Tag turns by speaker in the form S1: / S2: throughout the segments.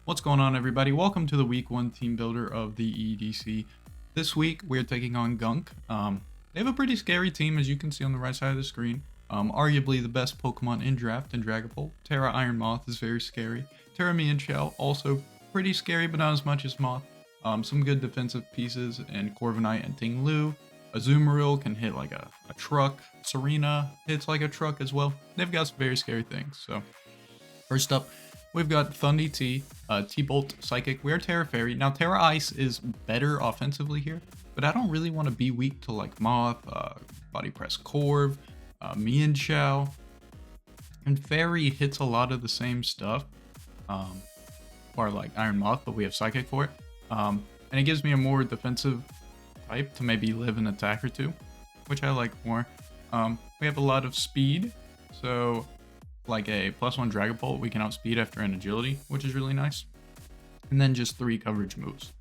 S1: What's going on, everybody? Welcome to the week 1 team builder of the EDC. This week we're taking on Gunk. They have a pretty scary team, as you can see on the right side of the screen. Arguably the best Pokemon in draft and Dragapult. Terra Iron Moth is very scary. Terra Shell also pretty scary, but not as much as Moth. Some good defensive pieces in Corviknight and Ting-Lu. Azumarill can hit like a truck. Serena hits like a truck as well. They've got some very scary things. So first up, we've got Thundy T, T-Bolt Psychic. We're Terra Fairy. Now Terra Ice is better offensively here, but I don't really want to be weak to like Moth, Body Press Corv, Shell. And Fairy hits a lot of the same stuff, or like Iron Moth, but we have Psychic for it. And it gives me a more defensive type to maybe live an attack or two, which I like more. We have a lot of speed, so like a +1 Dragapult, we can outspeed after an agility, which is really nice. And then just 3 coverage moves.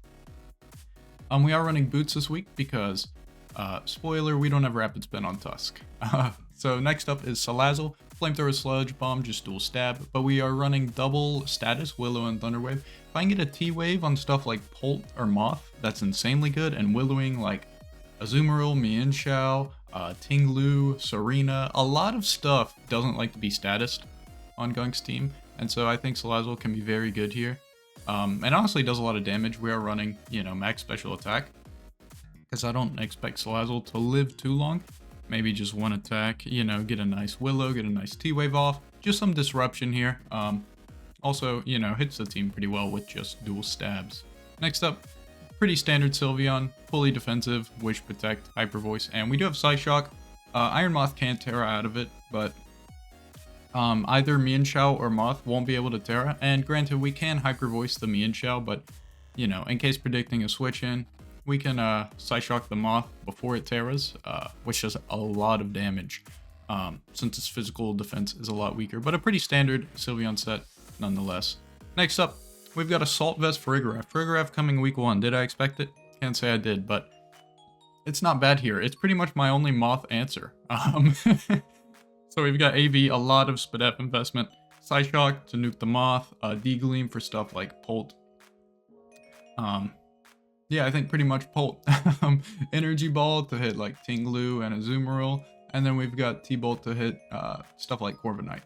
S1: We are running boots this week because, spoiler, we don't have rapid spin on Tusk. So next up is Salazzle, Flamethrower Sludge Bomb, just dual stab, but we are running double status, Willow and Thunder Wave. If I can get a T-Wave on stuff like Polt or Moth, that's insanely good, and Willowing like Azumarill, Shell, Ting-Lu, Serena, a lot of stuff doesn't like to be statused on Gunk's team, and so I think Salazzle can be very good here. And honestly does a lot of damage. We are running, max special attack, because I don't expect Salazzle to live too long. Maybe just one attack, get a nice Willow, get a nice T-Wave off, just some disruption here. Also, hits the team pretty well with just dual stabs. Next up, pretty standard Sylveon, fully defensive, Wish Protect, Hyper Voice, and we do have Psyshock. Iron Moth can't Terra out of it, but either Shell or Moth won't be able to Terra, and granted we can Hyper Voice the Shell, but in case predicting a switch in, we can Psyshock the Moth before it Terras, which does a lot of damage, since its physical defense is a lot weaker, but a pretty standard Sylveon set nonetheless. Next up, we've got Assault Vest Farigiraf. Farigiraf coming week 1. Did I expect it? Can't say I did, but it's not bad here. It's pretty much my only Moth answer. So we've got AV, a lot of Spadef investment, Psyshock to nuke the Moth, D-Gleam for stuff like Polt. Yeah, I think pretty much Polt. Energy Ball to hit like Ting-Lu and Azumarill, and then we've got T-Bolt to hit stuff like Corviknight.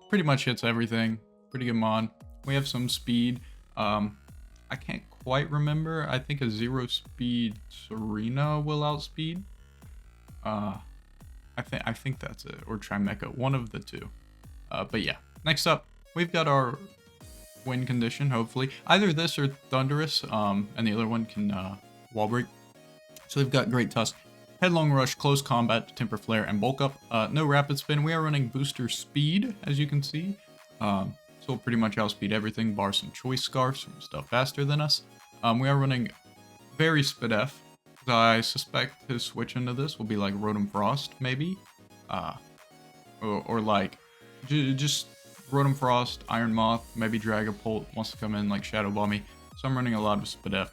S1: Pretty much hits everything. Pretty good mon. We have some speed. I can't quite remember. I think a 0 speed Serena will outspeed. I think that's it, or Trimecha, one of the two. But yeah, next up, we've got our win condition, hopefully. Either this or Thunderous, and the other one can wall break. So we've got Great Tusk, Headlong Rush, Close Combat, Temper Flare, and Bulk Up. No Rapid Spin. We are running Booster Speed, as you can see. So we'll pretty much outspeed everything, bar some Choice Scarfs from stuff faster than us. We are running very Spadef. I suspect his switch into this will be like Rotom Frost, maybe. Or like just Rotom Frost, Iron Moth, maybe Dragapult wants to come in like Shadow Ball me. So I'm running a lot of Spadef.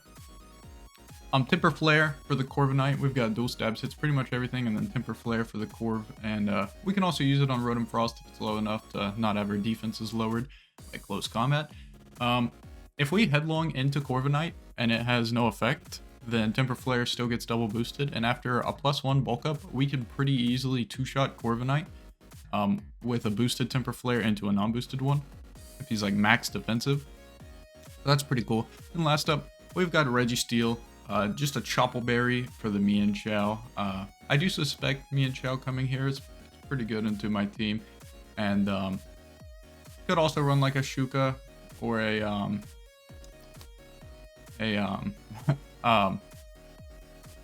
S1: Temper Flare for the Corviknight. We've got dual stabs, hits pretty much everything, and then Temper Flare for the Corv. And we can also use it on Rotom Frost if it's low enough to not have our defenses lowered by close combat. If we headlong into Corviknight and it has no effect, then Temper Flare still gets double boosted, and after a +1 bulk up, we can pretty easily 2-shot Corviknight with a boosted Temper Flare into a non-boosted one, if he's like max defensive. So that's pretty cool. And last up, we've got Registeel, just a Chople Berry for the Shell. I do suspect Shell coming here is pretty good into my team, and could also run like a Shuka or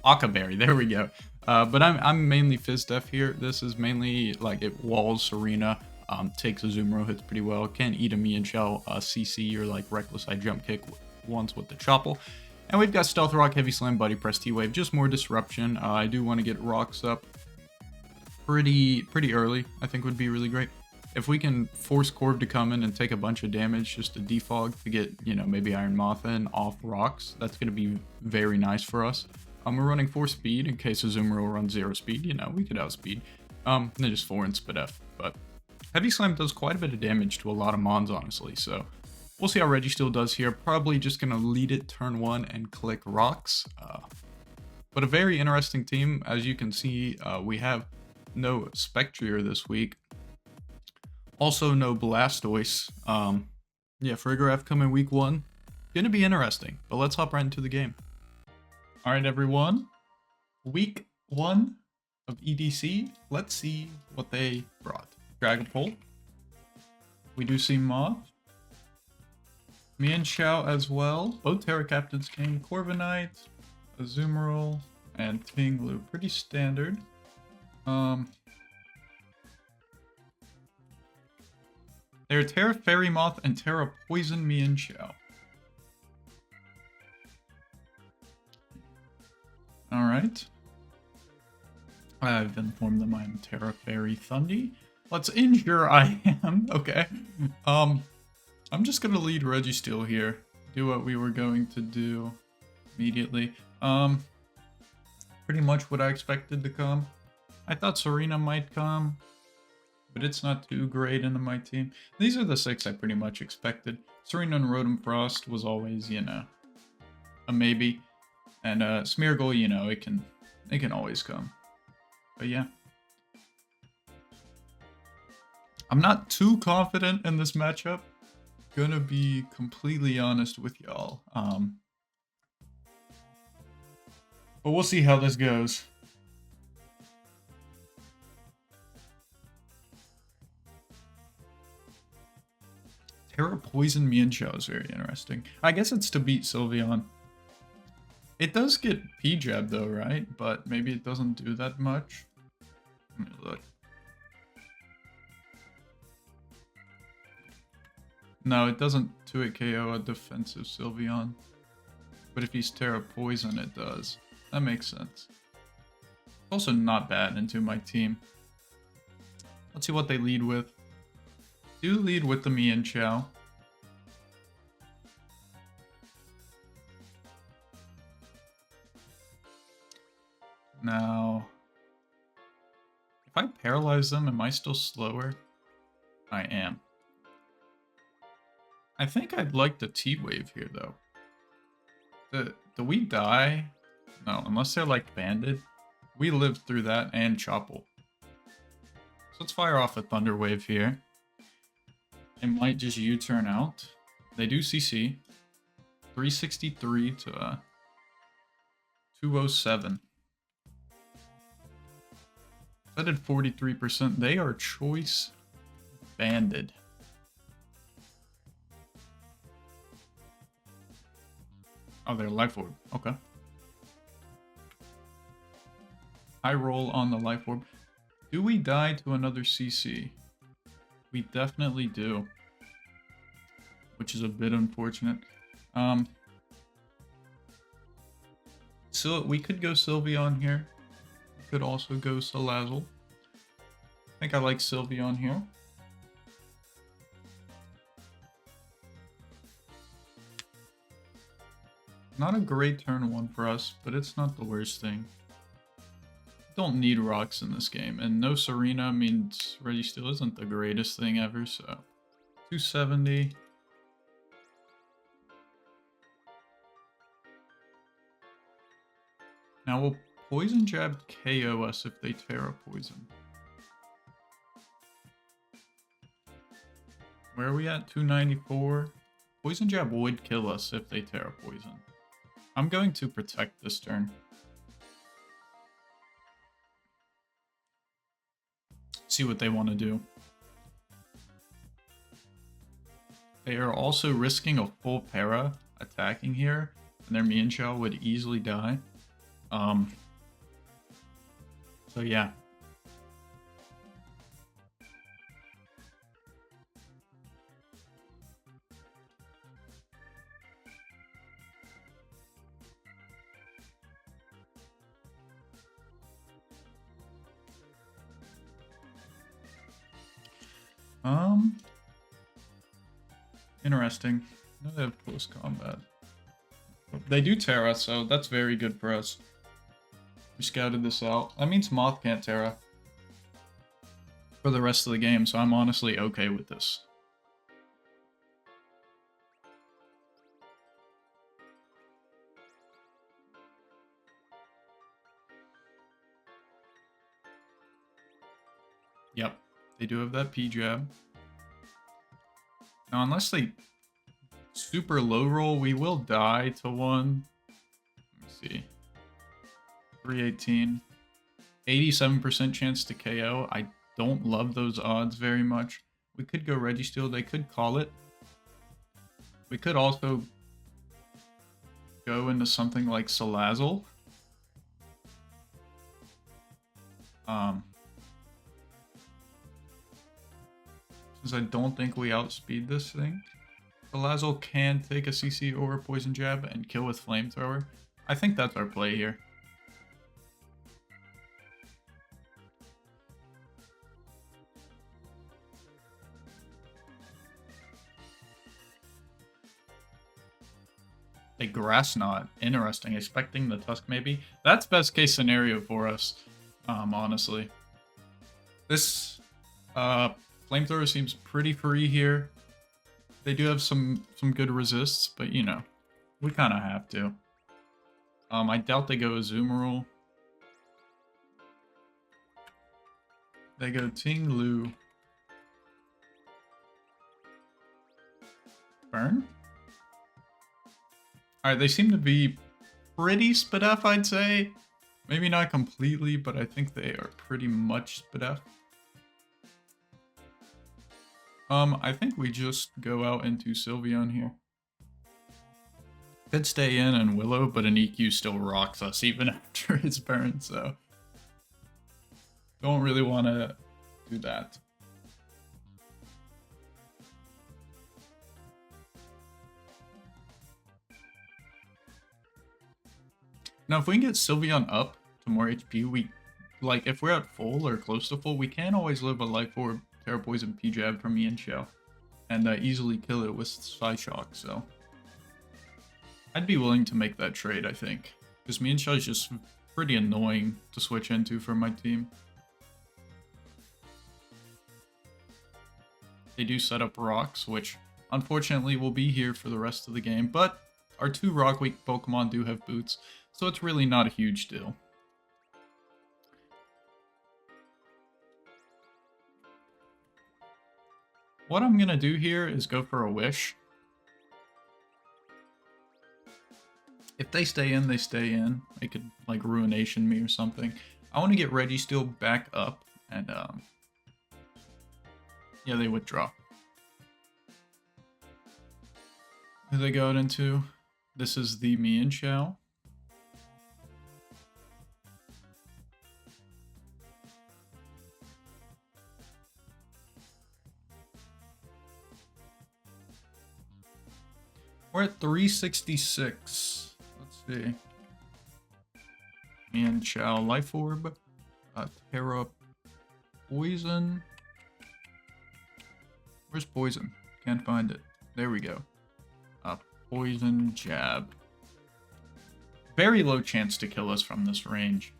S1: Akaberry, there we go. But I'm mainly Fizdef here. This is mainly like it walls Serena, takes Azumarill, hits pretty well. Can eat a Shell CC or like Reckless Eye Jump Kick once with the Chople. And we've got Stealth Rock, Heavy Slam, Buddy Press, T-Wave, just more disruption. I do want to get Rocks up pretty early, I think would be really great. If we can force Corv to come in and take a bunch of damage just to defog to get, maybe Iron Moth in off Rocks, that's going to be very nice for us. We're running 4 speed in case Azumarill runs 0 speed, we could outspeed. And then just 4 in Spadef. But Heavy Slam does quite a bit of damage to a lot of Mons, honestly, so We'll see how Registeel does here. Probably just going to lead it turn 1 and click rocks. But a very interesting team. As you can see, we have no Spectrier this week. Also no Blastoise. Yeah, Farigiraf coming week 1. Gonna be interesting, but let's hop right into the game. Alright everyone, week 1 of EDC. Let's see what they brought. Dragapult. We do see Moth. Mienshao as well. Both Terra Captains came. Corviknight, Azumarill, and Tinglu. Pretty standard. They're Terra Fairy Moth and Terra Poison Mienshao. Alright. I've informed them I'm Terra Fairy Thundy. Let's injure I am. Okay. I'm just gonna lead Registeel here. Do what we were going to do immediately. Pretty much what I expected to come. I thought Serena might come, but it's not too great into my team. These are the 6 I pretty much expected. Serena and Rotom Frost was always, you know, a maybe. And Smeargle, you know, it can always come. But yeah. I'm not too confident in this matchup. Gonna be completely honest with y'all. But we'll see how this goes. Terra Poison Mienshao is very interesting. I guess it's to beat Sylveon. It does get P-Jab though, right? But maybe it doesn't do that much. Let me look. No, it doesn't 2-hit KO a defensive Sylveon. But if he's Terra Poison, it does. That makes sense. Also not bad into my team. Let's see what they lead with. Do lead with the Mienshao. Now, if I paralyze them, am I still slower? I am. I think I'd like the T-Wave here, though. Do we die? No, unless they're, like, banded. We lived through that and Chople. So let's fire off a Thunder Wave here. They might just U-turn out. They do CC. 363 to 207. That did 43%. They are choice banded. Oh, they're Life Orb. Okay. I roll on the Life Orb. Do we die to another CC? We definitely do. Which is a bit unfortunate. So we could go Sylveon here. We could also go Salazzle. I think I like Sylveon here. Not a great turn 1 for us, but it's not the worst thing. Don't need rocks in this game, and no Serena means Registeel isn't the greatest thing ever, so 270. Now will Poison Jab KO us if they Terra Poison? Where are we at? 294. Poison Jab would kill us if they Terra Poison. I'm going to protect this turn. See what they want to do. They are also risking a full para attacking here, and their Mienshao would easily die. So yeah. Interesting. I know they have close combat. They do Terra, so that's very good for us. We scouted this out. That means Moth can't Terra for the rest of the game, so I'm honestly okay with this. They do have that P-Jab. Now, unless they super low roll, we will die to one. Let me see. 318. 87% chance to KO. I don't love those odds very much. We could go Registeel. They could call it. We could also go into something like Salazzle. Since I don't think we outspeed this thing. Salazzle can take a CC or a Poison Jab and kill with Flamethrower. I think that's our play here. A Grass Knot. Interesting. Expecting the Tusk maybe. That's best case scenario for us, honestly. This Flamethrower seems pretty free here. They do have some good resists, but you know, we kind of have to. I doubt they go Azumarill. They go Ting-Lu. Burn? Alright, they seem to be pretty Spadef, I'd say. Maybe not completely, but I think they are pretty much Spadef. I think we just go out into Sylveon here. Could stay in and Willow, but an EQ still rocks us even after it's burned, so don't really want to do that. Now, if we can get Sylveon up to more HP, like, if we're at full or close to full, we can always live a Life Orb, Terra Poison, P-Jab from Mienshao, and easily kill it with Psyshock, so I'd be willing to make that trade, I think, because Mienshao is just pretty annoying to switch into for my team. They do set up rocks, which unfortunately will be here for the rest of the game, but our two rock weak Pokemon do have boots, so it's really not a huge deal. What I'm gonna do here is go for a Wish. If they stay in, they stay in. They could, like, Ruination me or something. I want to get Registeel back up, and, yeah, they withdraw. Who they go into? This is the Mienshao. We're at 366. Let's see. Mienshao Life Orb. Terra Poison. Where's Poison? Can't find it. There we go. Poison Jab. Very low chance to kill us from this range.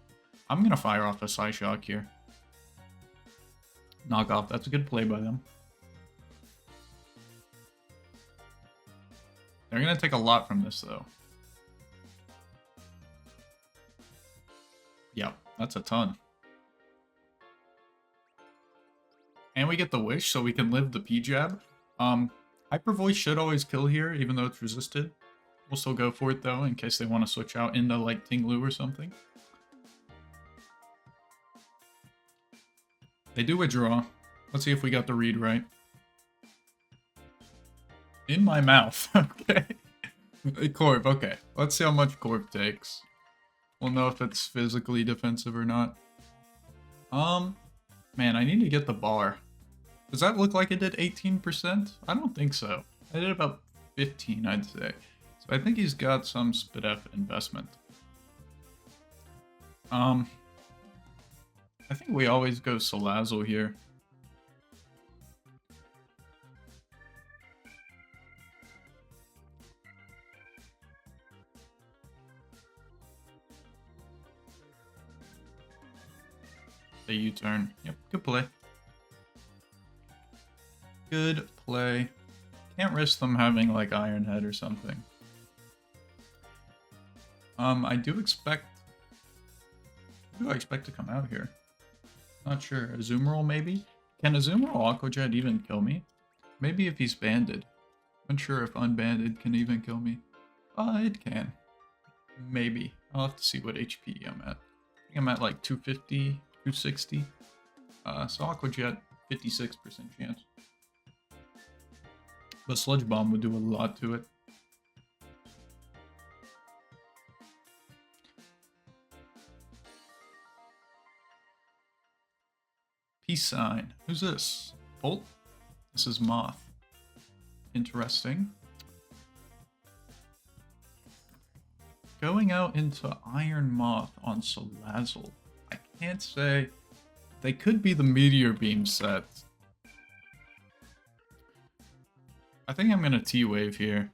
S1: I'm gonna fire off a Psyshock here. Knock off. That's a good play by them. They're gonna take a lot from this, though. Yep, that's a ton. And we get the Wish, so we can live the P-Jab. Hyper Voice should always kill here, even though it's resisted. We'll still go for it, though, in case they want to switch out into, like, Ting-Lu or something. They do withdraw. Let's see if we got the read right. In my mouth. Okay. Corp, okay. Let's see how much Corp takes. We'll know if it's physically defensive or not. Man, I need to get the bar. Does that look like it did 18%? I don't think so. I did about 15, I'd say. So I think he's got some Spadef investment. I think we always go Salazzle here. The U-turn. Yep, good play. Good play. Can't risk them having, like, Iron Head or something. I do expect... Who do I expect to come out here? Not sure. Azumarill, maybe? Can Azumarill Aqua Jet even kill me? Maybe if he's banded. I'm unsure if unbanded can even kill me. It can. Maybe. I'll have to see what HP I'm at. I think I'm at like 250, 260. So Aqua Jet, 56% chance. But Sludge Bomb would do a lot to it. Peace sign. Who's this? Bolt? This is Moth. Interesting. Going out into Iron Moth on Salazzle. I can't say. They could be the Meteor Beam set. I think I'm gonna T-Wave here.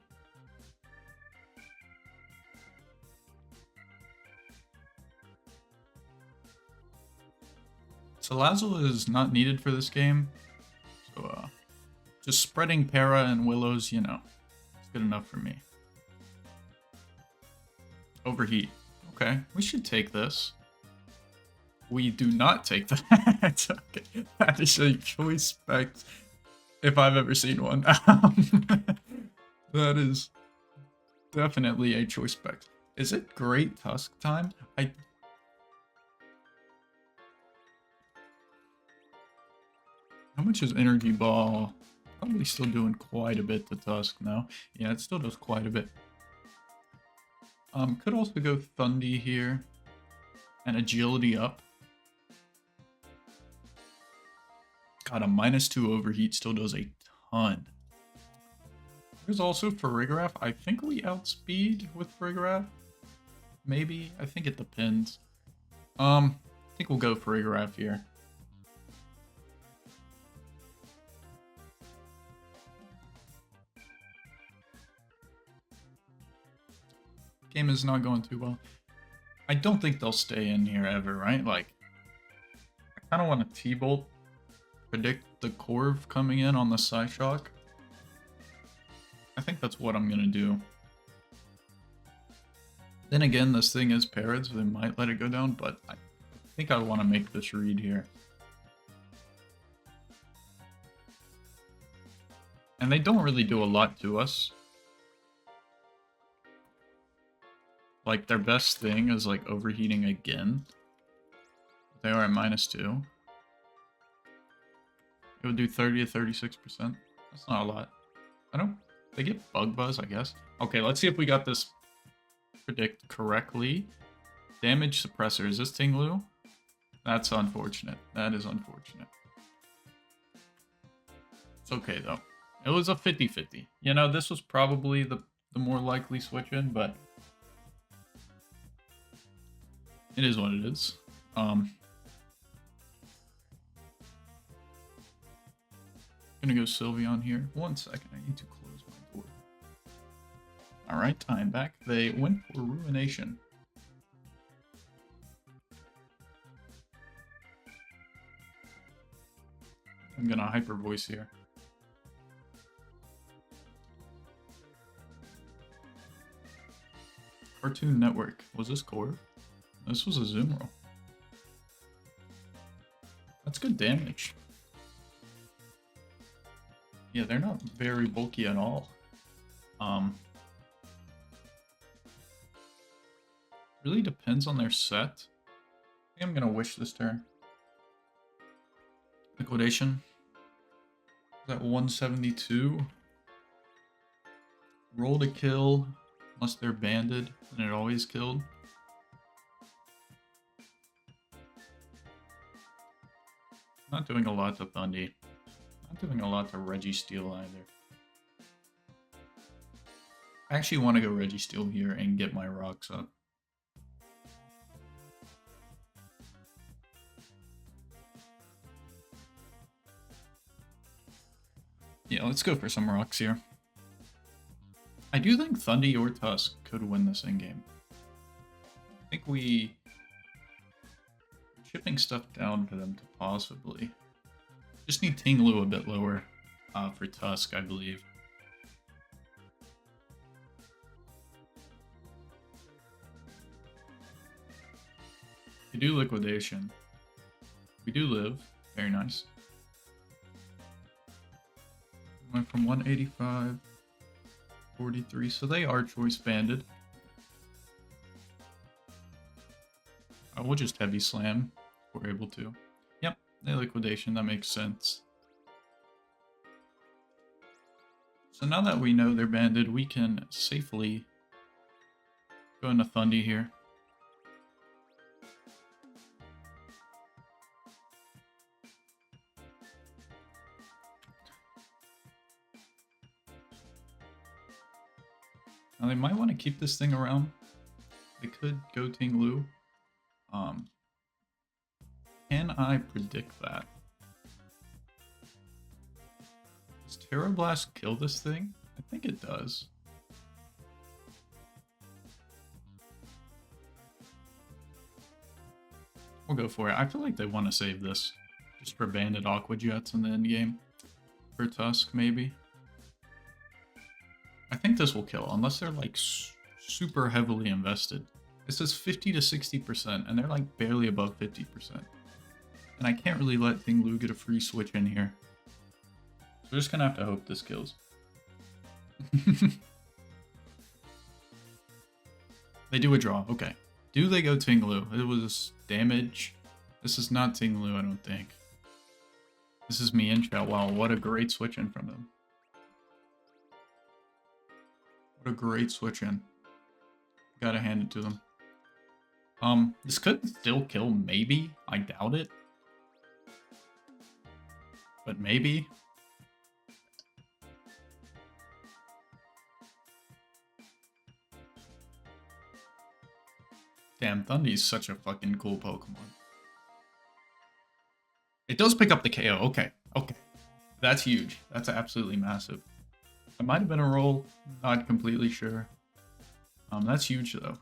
S1: Salazzle is not needed for this game. So, just spreading Para and Willows, you know, it's good enough for me. Overheat. Okay, we should take this. We do not take that. Okay. That is a choice spec if I've ever seen one. That is definitely a choice spec. Is it Great Tusk time? How much is Energy Ball? Probably still doing quite a bit to Tusk now. Yeah, it still does quite a bit. Could also go Thundy here. And Agility up. God, a -2 overheat still does a ton. There's also Farigiraf. I think we outspeed with Farigiraf. Maybe. I think it depends. I think we'll go Farigiraf here. Game is not going too well. I don't think they'll stay in here ever, right? Like, I kind of want to T-Bolt. Predict the Corv coming in on the Psyshock. I think that's what I'm gonna do. Then again, this thing is parried, so they might let it go down, but I think I want to make this read here. And they don't really do a lot to us. Like, their best thing is, like, overheating again. They are at -2. It would do 30 to 36%. That's not a lot. They get Bug Buzz, I guess. Okay, let's see if we got this predict correctly. Damage Suppressor. Is this Tinglu? That's unfortunate. That is unfortunate. It's okay, though. It was a 50-50. You know, this was probably the more likely switch in, but it is what it is. Gonna go Sylveon here. 1 second, I need to close my door. Alright, time back. They went for Ruination. I'm gonna Hyper Voice here. Cartoon Network. Was this Corv? This was a Azumarill. That's good damage. Yeah, they're not very bulky at all. Really depends on their set. I think I'm gonna Wish this turn. Liquidation. Is that 172? Roll to kill, unless they're banded, and it always killed. Not doing a lot to Thundy. Not doing a lot to Registeel either. I actually want to go Registeel here and get my rocks up. Yeah, let's go for some rocks here. I do think Thundy or Tusk could win this in-game. I think we're chipping stuff down for them to possibly. Just need Tinglu a bit lower for Tusk, I believe. We do Liquidation. We do live. Very nice. Went from 185, 43, so they are choice banded. I will just heavy slam if we're able to. Yep, they liquidation, that makes sense. So now that we know they're banded, we can safely go into Thundy here. Now they might want to keep this thing around. They could go Ting-Lu. Can I predict that? Does Terra Blast kill this thing? I think it does. We'll go for it. I feel like they want to save this. Just for banded Aqua Jets in the end game. For Tusk, maybe. I think this will kill, unless they're like super heavily invested. It says 50 to 60%, and they're like barely above 50%. And I can't really let Ting-Lu get a free switch in here. So we're just gonna have to hope this kills. They do a draw, okay. Do they go Ting-Lu? It was damage. This is not Ting-Lu, I don't think. This is me in chat. Wow, what a great switch in from them. What a great switch in. Gotta hand it to them. This could still kill, maybe. I doubt it. But maybe. Damn, Thundy's such a fucking cool Pokemon. It does pick up the KO. Okay, okay. That's huge. That's absolutely massive. It might have been a roll. Not completely sure. That's huge, though.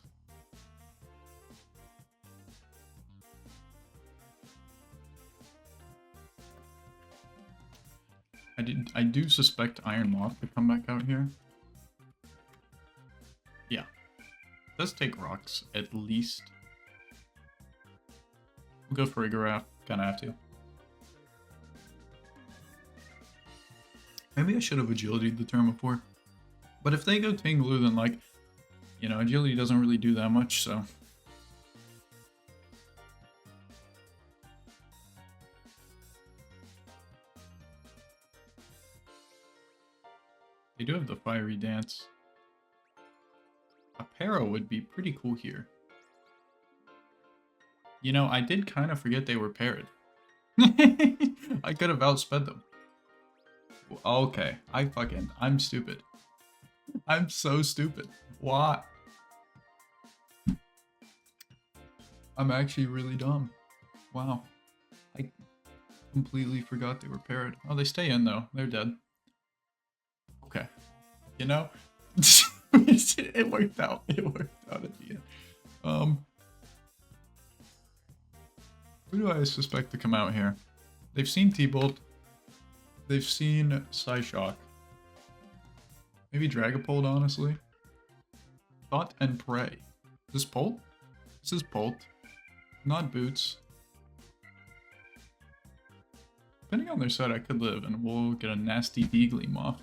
S1: I do suspect Iron Moth to come back out here. Yeah. It does take rocks, at least. We'll go Farigiraf. Kinda have to. Maybe I should have agility'd the turn before. But if they go Ting-Lu, then like, you know, agility doesn't really do that much, so. They do have the Fiery Dance. A Para would be pretty cool here. You know, I did kind of forget they were paired. I could have outsped them. Okay, I'm stupid. I'm so stupid. Why? I'm actually really dumb. Wow. I completely forgot they were paired. Oh, they stay in though. They're dead. Okay. You know? It worked out. It worked out at the end. Who do I suspect to come out here? They've seen T-Bolt. They've seen Psyshock. Maybe Dragapult, honestly. Thought and Pray. Is this Polt? This is Polt. Not Boots. Depending on their side, I could live, and we'll get a nasty Deagly Moth.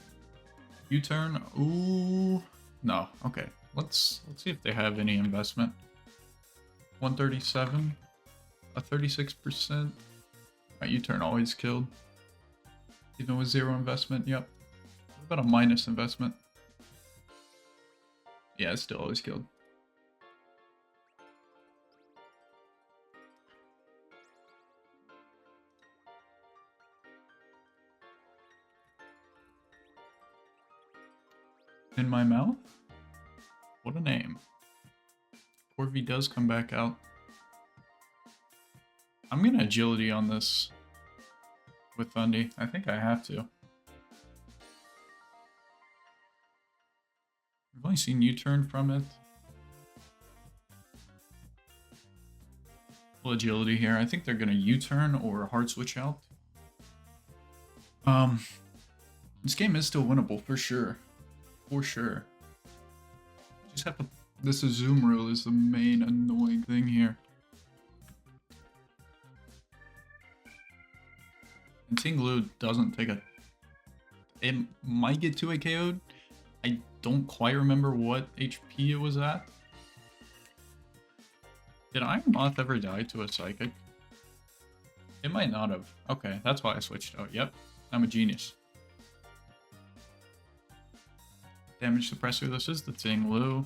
S1: U-turn. Ooh. No. Okay. Let's see if they have any investment. 137. A 36%. Right, U-turn always killed. Even with 0 investment. Yep. What about a minus investment? Yeah, it's still always killed. In my mouth? What a name. Corvi does come back out. I'm gonna agility on this with Thundy. I think I have to. I've only seen U-turn from it. Full agility here. I think they're gonna U-turn or hard switch out. This game is still winnable for sure. For sure. Just have to. This Azumarill is the main annoying thing here. And Ting-Lu doesn't take a It might get 2A KO'd. I don't quite remember what HP it was at. Did Iron Moth ever die to a Psychic? It might not have. Okay, that's why I switched out. Yep, I'm a genius. Damage suppressor, this is the Ting Lu.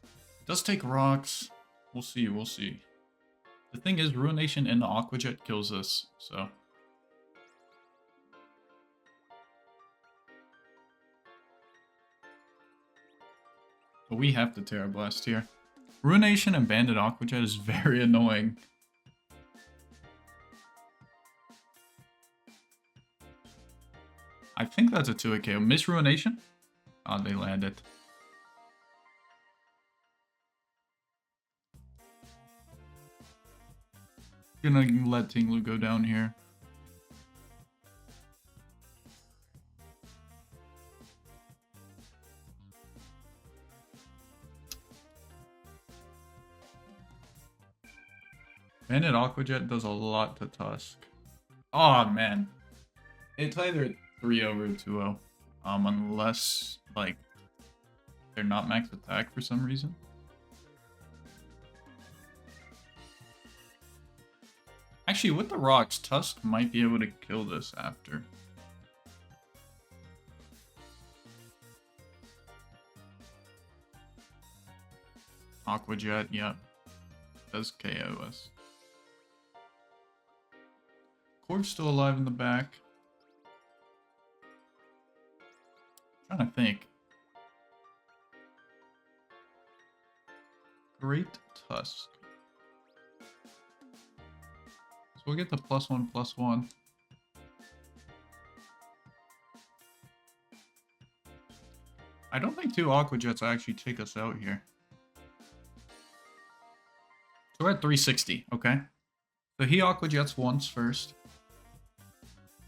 S1: It does take rocks. We'll see, we'll see. The thing is, Ruination and the Aqua Jet kills this, so... But we have to Terra Blast here. Ruination and Banded Aqua Jet is very annoying. I think that's a 2A KO. Miss Ruination? Oh, they landed. Gonna let Ting Lu go down here. Bandit Aqua Jet does a lot to Tusk. Oh man. It's either 3-0 or 2-0. Unless, like, they're not max attack for some reason. Actually, with the rocks, Tusk might be able to kill this after. Aqua Jet, yep. Does KO us. Corv's still alive in the back. I'm trying to think. Great Tusk. So we'll get the +1/+1. I don't think 2 Aqua Jets actually take us out here. So we're at 360, okay? So he Aqua Jets once first.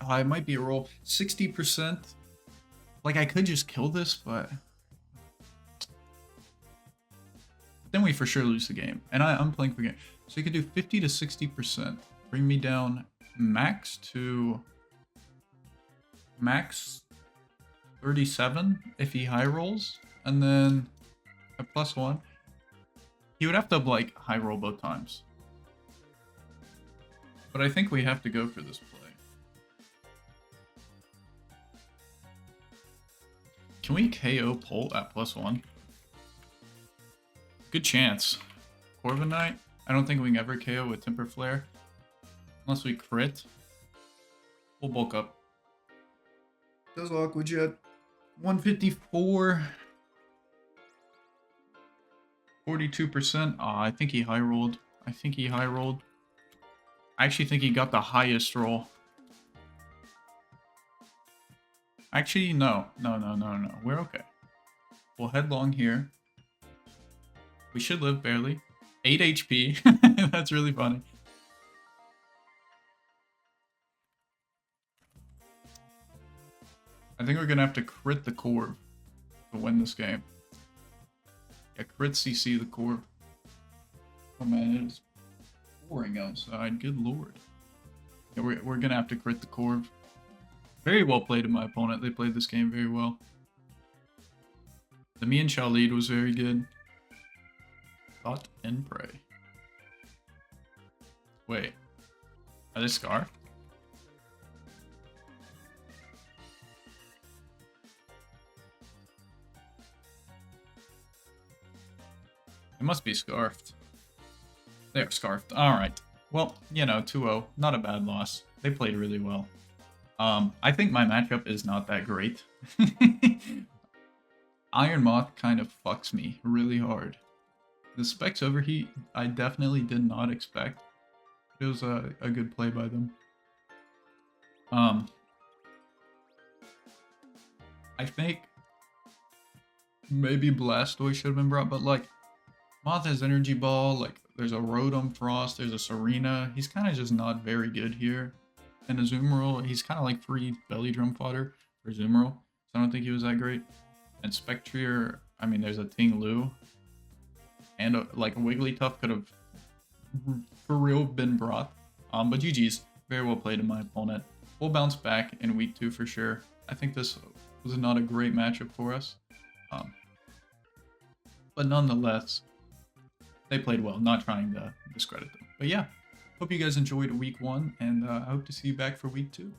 S1: It might be a roll. 60%. Like, I could just kill this, but then we for sure lose the game. And I'm playing for game. So you could do 50 to 60%. Bring me down max to max 37 if he high rolls. And then a +1. He would have to, like, high roll both times. But I think we have to go for this play. Can we KO Pult at +1? Good chance. Corviknight? I don't think we can ever KO with Temper Flare. Unless we crit. We'll bulk up. Does Aqua Jet. 154. 42%. I think he high rolled. I actually think he got the highest roll. Actually, no. We're okay. We'll headlong here. We should live barely. 8 HP. That's really funny. I think we're gonna have to crit the Corv to win this game. Yeah, crit CC the Corv. Oh man, it is pouring outside. Good lord. Yeah, we're gonna have to crit the Corv. Very well played in my opponent. They played this game very well. The Mian Chao lead was very good. Thought and pray. Wait. Are they scarfed? It must be scarfed. They're scarfed. Alright. Well, you know, 2-0. Not a bad loss. They played really well. I think my matchup is not that great. Iron Moth kind of fucks me really hard. The Specs Overheat, I definitely did not expect. It was a good play by them. I think maybe Blastoise should have been brought, but like, Moth has Energy Ball, like, there's a Rotom Frost, there's a Serena. He's kind of just not very good here. And Azumarill, he's kind of like free belly drum fodder for Azumarill. So I don't think he was that great. And Spectrier, I mean, there's a Ting Lu. And like a Wigglytuff could have for real been brought. But GG's, very well played in my opponent. We'll bounce back in week 2 for sure. I think this was not a great matchup for us. But nonetheless, they played well, not trying to discredit them. But yeah, hope you guys enjoyed week 1, and I hope to see you back for week 2.